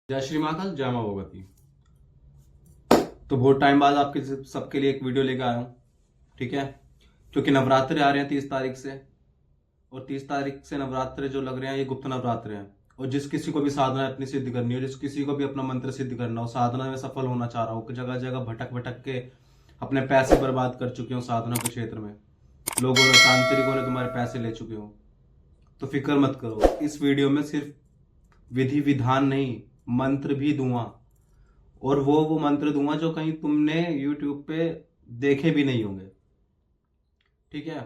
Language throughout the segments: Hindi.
जय श्री महाकाल, जय मां भगवती। तो बहुत टाइम बाद आपके सबके लिए एक वीडियो लेकर आया हूँ, ठीक है। क्योंकि नवरात्रे आ रहे हैं 30 तारीख से, और 30 तारीख से नवरात्रे जो लग रहे हैं ये गुप्त नवरात्रे हैं। और जिस किसी को भी साधना अपनी सिद्ध करनी हो, जिस किसी को भी अपना मंत्र सिद्ध करना हो, साधना में सफल होना चाह रहा हो, जगह जगह भटक भटक के अपने पैसे बर्बाद कर चुके हो साधना के क्षेत्र में, लोगों ने, तांत्रिकों ने तुम्हारे पैसे ले चुके हो, तो फिक्र मत करो। इस वीडियो में सिर्फ विधि विधान नहीं, मंत्र भी दूंगा। और वो मंत्र दूंगा जो कहीं तुमने YouTube पे देखे भी नहीं होंगे, ठीक है।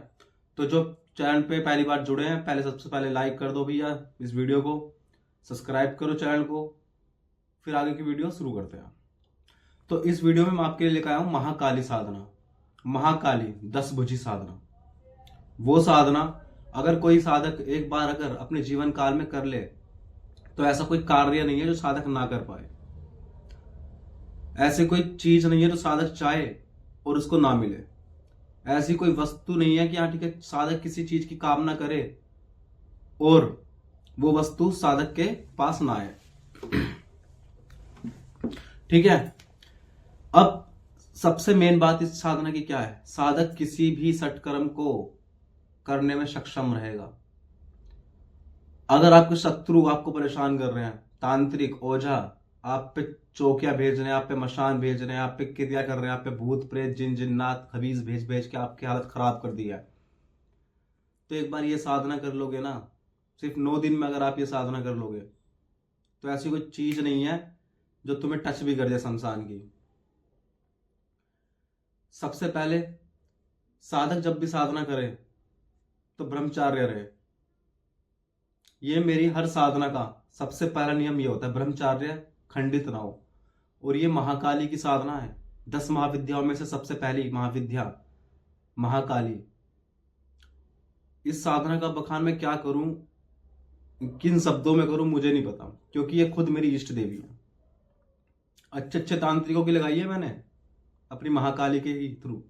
तो जो चैनल पे पहली बार जुड़े हैं, पहले सबसे पहले लाइक कर दो भैया इस वीडियो को, सब्सक्राइब करो चैनल को, फिर आगे की वीडियो शुरू करते हैं। तो इस वीडियो में मैं आपके लिए लेकर आया हूं महाकाली साधना। महाकाली 10 भुजी साधना, वो साधना अगर कोई साधक एक बार अगर अपने जीवन काल में कर ले तो ऐसा कोई कार्य नहीं है जो साधक ना कर पाए। ऐसी कोई चीज नहीं है जो साधक चाहे और उसको ना मिले। ऐसी कोई वस्तु नहीं है कि हाँ ठीक है, साधक किसी चीज की कामना करे और वो वस्तु साधक के पास ना आए, ठीक है। अब सबसे मेन बात इस साधना की क्या है? साधक किसी भी सटकर्म को करने में सक्षम रहेगा। अगर आपके शत्रु आपको परेशान कर रहे हैं, तांत्रिक ओझा आप पे चौकिया भेज रहे हैं, आप पे मशान भेज रहे हैं, आप पे क्रिया कर रहे हैं, आप पे भूत प्रेत जिन जिन्नात खबीज भेज भेज के आपकी हालत खराब कर दी है, तो एक बार ये साधना कर लोगे ना, सिर्फ 9 दिन में अगर आप ये साधना कर लोगे तो ऐसी कोई चीज नहीं है जो तुम्हें टच भी कर दे शमशान की। सबसे पहले साधक जब भी साधना करे तो ब्रह्मचार्य रहे। ये मेरी हर साधना का सबसे पहला नियम ये होता है, ब्रह्मचार्य खंडित ना हो। और ये महाकाली की साधना है, 10 महाविद्याओं में से सबसे पहली महाविद्या महाकाली। इस साधना का बखान मैं क्या करूं, किन शब्दों में करूं, मुझे नहीं पता, क्योंकि ये खुद मेरी इष्ट देवी है। अच्छे अच्छे तांत्रिकों की लगाई है मैंने अपनी महाकाली के ही थ्रू।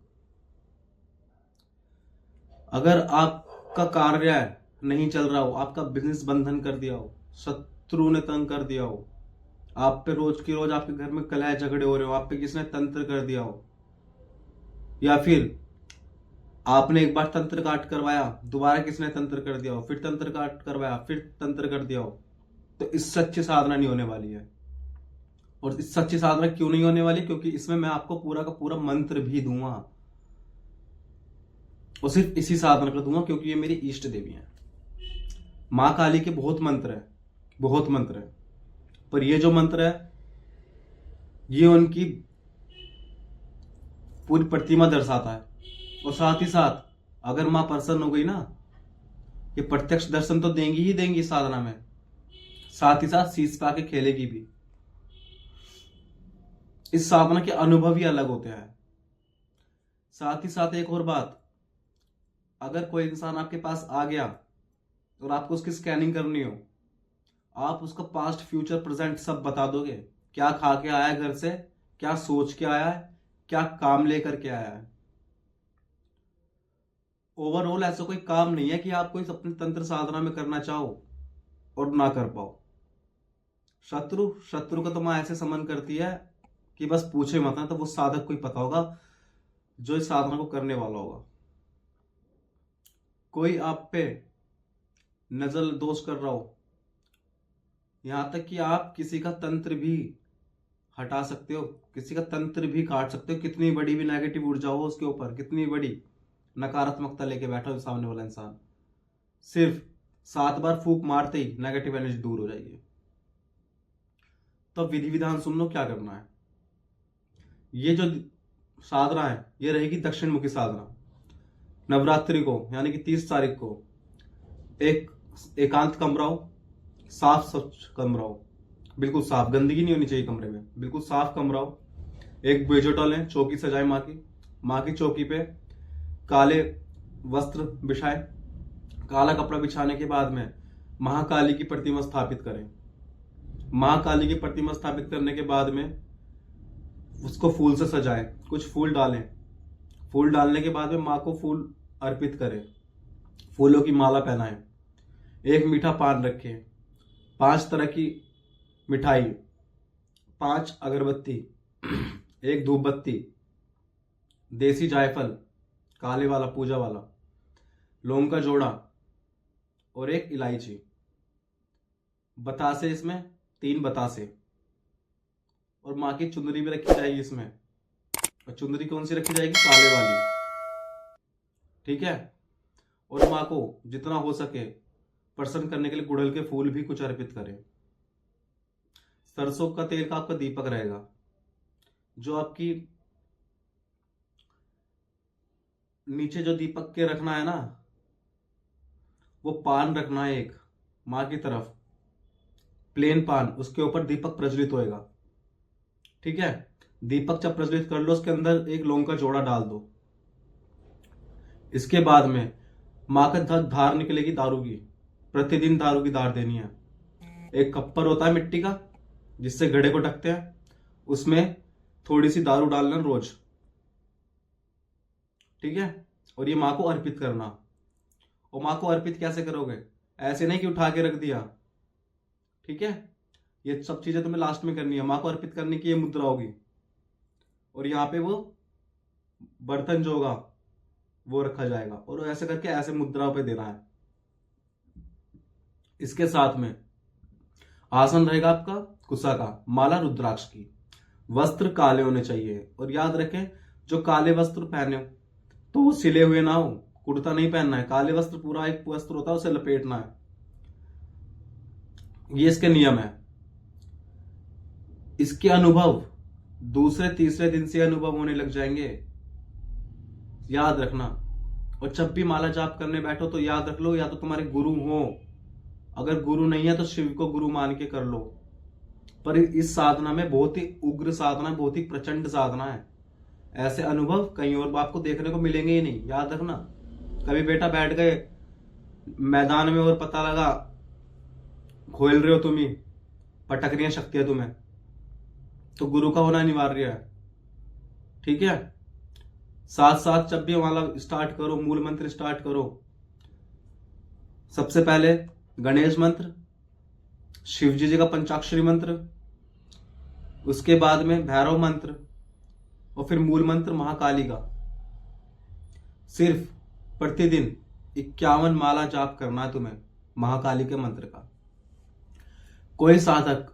अगर आपका कार्य नहीं चल रहा हो, आपका बिजनेस बंधन कर दिया हो, शत्रु ने तंग कर दिया हो, आप पे रोज की रोज आपके घर में कलह झगड़े हो रहे हो, आप पे किसने तंत्र कर दिया हो, या फिर आपने एक बार तंत्र काट करवाया, दोबारा किसने तंत्र कर दिया हो, फिर तंत्र काट करवाया, फिर तंत्र कर दिया हो, तो इस सच्ची साधना नहीं होने वाली है। और इस सच्ची साधना क्यों नहीं होने वाली? क्योंकि इसमें मैं आपको पूरा का पूरा मंत्र भी दूंगा, और सिर्फ इसी साधना का दूंगा क्योंकि ये मेरी इष्ट देवी है। माँ काली के बहुत मंत्र है, बहुत मंत्र है, पर ये जो मंत्र है ये उनकी पूरी प्रतिमा दर्शाता है। और साथ ही साथ अगर मां प्रसन्न हो गई ना, ये प्रत्यक्ष दर्शन तो देंगी ही देंगी साधना में, साथ ही साथ शीश पा के खेलेगी भी। इस साधना के अनुभव ही अलग होते हैं। साथ ही साथ एक और बात, अगर कोई इंसान आपके पास आ गया और आपको उसकी स्कैनिंग करनी हो, आप उसका पास्ट फ्यूचर प्रेजेंट सब बता दोगे। क्या खा के आया है घर से, क्या सोच के आया है, क्या काम लेकर के आया है। ओवरऑल ऐसा कोई काम नहीं है कि आप कोई अपने तंत्र साधना में करना चाहो और ना कर पाओ। शत्रु का तो मां ऐसे समन करती है कि बस पूछे मत ना, तो वो साधक को ही पता होगा जो इस साधना को करने वाला होगा। कोई आप पे नजर दोष कर रहा हो, यहां तक कि आप किसी का तंत्र भी हटा सकते हो, किसी का तंत्र भी काट सकते हो। कितनी बड़ी भी नेगेटिव ऊर्जा हो उसके ऊपर, कितनी बड़ी नकारात्मकता लेके बैठा हो सामने वाला इंसान, सिर्फ 7 बार फूंक मारते ही नेगेटिव एनर्जी दूर हो जाएगी। तो विधि विधान सुन लो क्या करना है। ये जो साधना है ये रहेगी दक्षिण मुखी साधना। नवरात्रि को यानी कि 30 तारीख को एक एकांत कमरा हो, साफ स्वच्छ कमरा हो, बिल्कुल साफ, गंदगी नहीं होनी चाहिए कमरे में, बिल्कुल साफ कमरा हो। एक बेजोटा लें, चौकी सजाए माँ की चौकी पे काले वस्त्र बिछाए। काला कपड़ा बिछाने के बाद में महाकाली की प्रतिमा स्थापित करें। महाकाली की प्रतिमा स्थापित करने के बाद में उसको फूल से सजाएं, कुछ फूल डालें। फूल डालने के बाद में माँ को फूल अर्पित करें, फूलों की माला पहनाएं। एक मीठा पान रखें, 5 तरह की मिठाई 5 अगरबत्ती, 1 धूप बत्ती, देसी जायफल काले वाला पूजा वाला, लौंग का जोड़ा और 1 इलायची, बतासे इसमें 3 बतासे, और माँ की चुंदरी भी रखी जाएगी इसमें। और चुंदरी कौन सी रखी जाएगी? काले वाली। ठीक है। और माँ को जितना हो सके प्रसन्न करने के लिए गुड़हल के फूल भी कुछ अर्पित करें। सरसों का तेल का आपका दीपक रहेगा। जो आपकी नीचे जो दीपक के रखना है ना, वो पान रखना है एक माँ की तरफ, प्लेन पान, उसके ऊपर दीपक प्रज्वलित होएगा। ठीक है। दीपक जब प्रज्वलित कर लो, उसके अंदर 1 लौंग का जोड़ा डाल दो। इसके बाद में माँ का धार निकलेगी दारू की। प्रतिदिन दारू की धार देनी है। एक कप्पर होता है मिट्टी का, जिससे घड़े को ढकते हैं, उसमें थोड़ी सी दारू डालना रोज। ठीक है। और ये माँ को अर्पित करना। और माँ को अर्पित कैसे करोगे? ऐसे नहीं कि उठा के रख दिया। ठीक है। ये सब चीजें तुम्हें लास्ट में करनी है। माँ को अर्पित करने की ये मुद्रा होगी, और यहाँ पे वो बर्तन जो होगा वो रखा जाएगा, और ऐसे करके ऐसे मुद्रा पे देना है। इसके साथ में आसन रहेगा आपका कुशा का, माला रुद्राक्ष की, वस्त्र काले होने चाहिए। और याद रखें, जो काले वस्त्र पहने हो तो वो सिले हुए ना हो, कुर्ता नहीं पहनना है। काले वस्त्र पूरा एक वस्त्र होता है, उसे लपेटना है। ये इसके नियम है। इसके अनुभव दूसरे तीसरे दिन से अनुभव होने लग जाएंगे, याद रखना। और जब भी माला जाप करने बैठो तो याद रख लो, या तो तुम्हारे गुरु हो, अगर गुरु नहीं है तो शिव को गुरु मान के कर लो। पर इस साधना में बहुत ही उग्र साधना, बहुत ही प्रचंड साधना है। ऐसे अनुभव कहीं और आपको देखने को मिलेंगे ही नहीं, याद रखना। कभी बेटा बैठ गए मैदान में और पता लगा खोल रहे हो तुम ही, पटक रही है शक्तियां तुम्हें, तो गुरु का होना अनिवार्य है। ठीक है। साथ साथ जब भी माला स्टार्ट करो, मूल मंत्र स्टार्ट करो, सबसे पहले गणेश मंत्र, शिव जी का पंचाक्षरी मंत्र, उसके बाद में भैरव मंत्र, और फिर मूल मंत्र महाकाली का। सिर्फ प्रतिदिन 51 माला जाप करना है तुम्हें महाकाली के मंत्र का। कोई साधक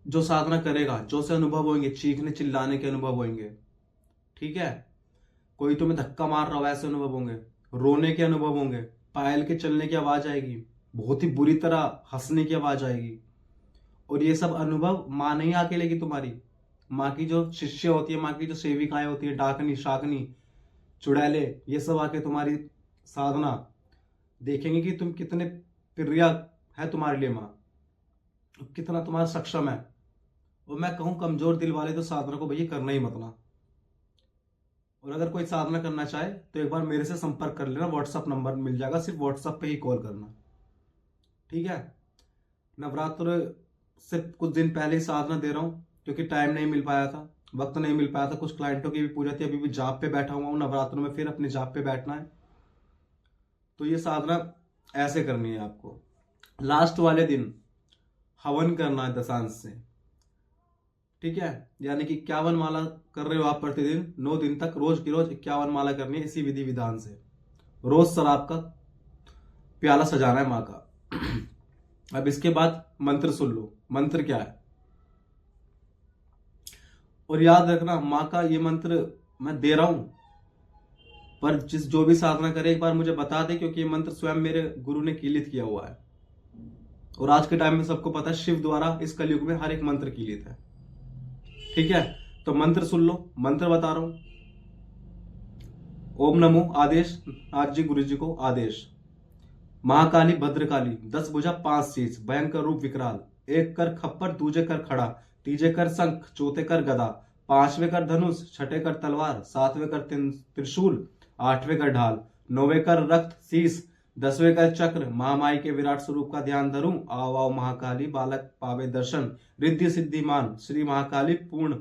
जो साधना करेगा, जो से अनुभव होंगे, चीखने चिल्लाने के अनुभव होंगे। ठीक है। कोई तुम्हें धक्का मार रहा हो, ऐसे अनुभव होंगे, रोने के अनुभव होंगे, पायल के चलने की आवाज आएगी, बहुत ही बुरी तरह हंसने की आवाज आएगी। और ये सब अनुभव माँ नहीं आके लेगी तुम्हारी। माँ की जो शिष्य होती है, माँ की जो सेविकाएं होती है, डाकनी, शाकनी, चुड़ैले, ये सब आके तुम्हारी साधना देखेंगे कि तुम कितने प्रिय है तुम्हारे लिए माँ, कितना तुम्हारा सक्षम है। और मैं कहूं कमजोर दिल वाले तो साधना को भैया करना ही मत ना। और अगर कोई साधना करना चाहे तो एक बार मेरे से संपर्क कर लेना, व्हाट्सअप नंबर मिल जाएगा, सिर्फ व्हाट्सअप पे ही कॉल करना। ठीक है। नवरात्र से कुछ दिन पहले ही साधना दे रहा हूँ, क्योंकि टाइम नहीं मिल पाया था, वक्त नहीं मिल पाया था। कुछ क्लाइंटों की भी पूजा थी, अभी भी जॉब पे बैठा हुआ हूँ। नवरात्रों में फिर अपने जॉब पे बैठना है, तो ये साधना ऐसे करनी है आपको। लास्ट वाले दिन हवन करना है दशांश से। ठीक है। यानी कि 51 माला कर रहे हो आप प्रतिदिन, 9 दिन तक, रोज की रोज 51 माला करनी है इसी विधि विधान से। रोज शराब का प्याला सजाना है माँ का। अब इसके बाद मंत्र सुन लो। मंत्र क्या है? और याद रखना, माँ का ये मंत्र मैं दे रहा हूं, पर जो भी साधना करे एक बार मुझे बता दे, क्योंकि ये मंत्र स्वयं मेरे गुरु ने कीलित किया हुआ है। और आज के टाइम में सबको पता है, शिव द्वारा इस कलयुग में हर एक मंत्र कीलित है। ठीक है। तो मंत्र सुन लो। मंत्र बता रहा हूं। ओम नमो आदेश, आज जी गुरु जी को आदेश। महाकाली भद्रकाली, 10 भुजा 5 शीश, भयंकर रूप विकराल, 1 कर खप्पर, दूजे कर खड़ा, तीजे कर शंख, चौथे कर गदा, 5वें कर धनुष, 6ठे कर तलवार, 7वें कर त्रिशूल, 8वें कर ढाल, 9वें कर रक्त शीश, 10वें कर चक्र। महामाई के विराट स्वरूप का ध्यान धरूं, आओ आओ महाकाली, बालक पावे दर्शन, रिद्धि सिद्धिमान, श्री महाकाली पूर्ण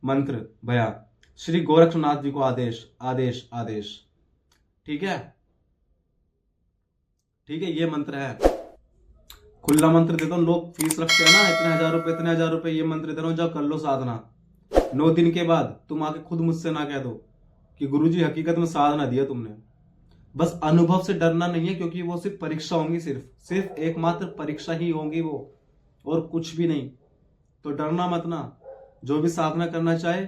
मंत्र भया, श्री गोरखनाथ जी को आदेश आदेश आदेश। ठीक है। ठीक है। ये मंत्र है। खुला मंत्र देता हूँ, लोग फीस रखते हैं ना, इतने हजार रुपए ये मंत्र दे रहा हूँ, जाओ कर लो साधना। 9 दिन के बाद तुम आके खुद मुझसे ना कह दो कि गुरुजी हकीकत में साधना दिया तुमने। बस अनुभव से डरना नहीं है, क्योंकि वो सिर्फ परीक्षा होंगी, सिर्फ एकमात्र परीक्षा ही होंगी वो, और कुछ भी नहीं। तो डरना मत ना। जो भी साधना करना चाहे,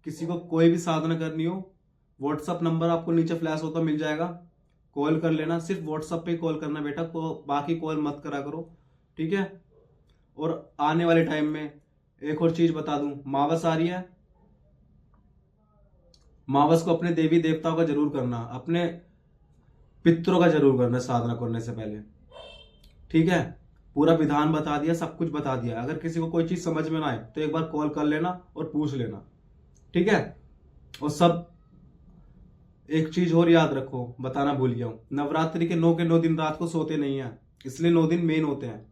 किसी को कोई भी साधना करनी हो, व्हाट्सअप नंबर आपको नीचे फ्लैश होता मिल जाएगा, कॉल कर लेना। सिर्फ व्हाट्सएप पे कॉल करना बेटा, बाकी कॉल मत करा करो, ठीक है। और आने वाले टाइम में एक और चीज बता दूं, मावस आ रही है, मावस को अपने देवी देवताओं का जरूर करना, अपने पितरों का जरूर करना साधना करने से पहले, ठीक है। पूरा विधान बता दिया, सब कुछ बता दिया। अगर किसी को कोई चीज समझ में ना आए तो एक बार कॉल कर लेना और पूछ लेना, ठीक है। और सब एक चीज और याद रखो, बताना भूल गया हूं, नवरात्रि के 9 के 9 दिन रात को सोते नहीं है, इसलिए 9 दिन मेन होते हैं।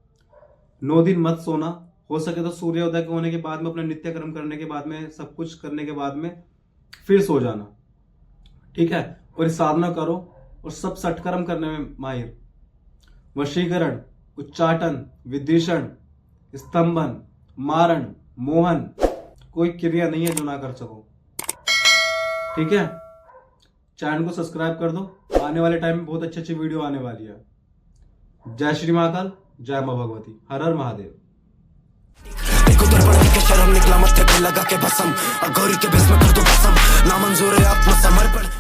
9 दिन मत सोना, हो सके तो सूर्योदय होने के बाद में, अपना नित्य कर्म करने के बाद में, सब कुछ करने के बाद में फिर सो जाना, ठीक है। और साधना करो, और सब सटकर्म करने में माहिर। वशीकरण, उच्चाटन, विदिशण, स्तंभन, मारण, मोहन, कोई क्रिया नहीं है जो ना कर सको, ठीक है। चैनल को सब्सक्राइब कर दो, आने वाले टाइम में बहुत अच्छी अच्छी वीडियो आने वाली है। जय श्री महाकाल, जय मां भगवती, हर हर महादेव। शर्म निकला मत्थे पे लगा के भसम, गौरी के भेस में कर दो भसम, नामंजूर है आत्मसमर्पण।